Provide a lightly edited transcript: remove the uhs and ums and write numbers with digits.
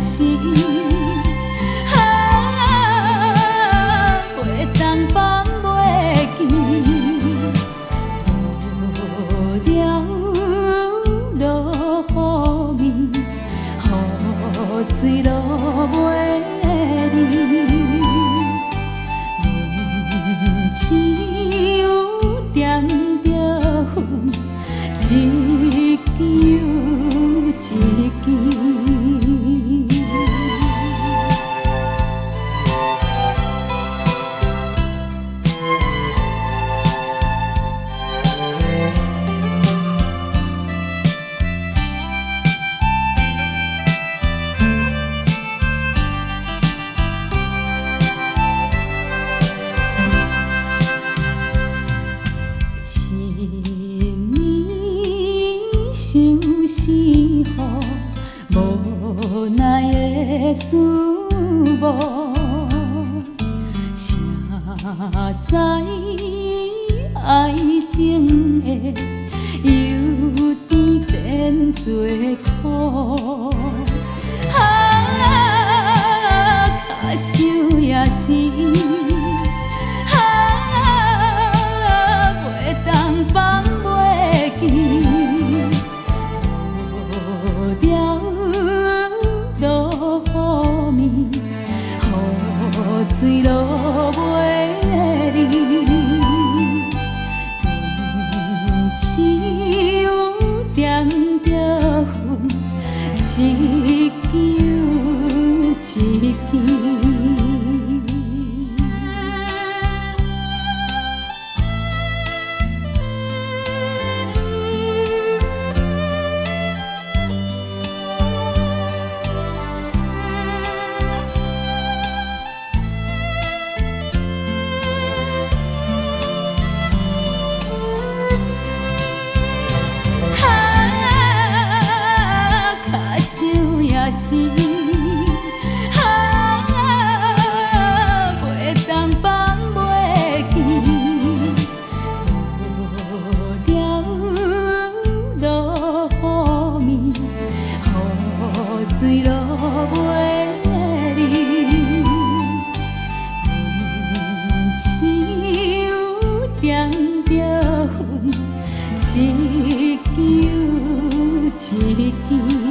是，袂当放袂记，无聊落雨暝，雨水落袂离。阮只有点着恨，一球一球。无奈的思慕，谁知爱情的忧甜变作苦，卡想也是，袂当放袂记。水落袂离，阮只有点着恨，一球一球。也是，袂当放袂记，无聊落雨暝，雨水落袂离，阮只有点着恨，一球一球。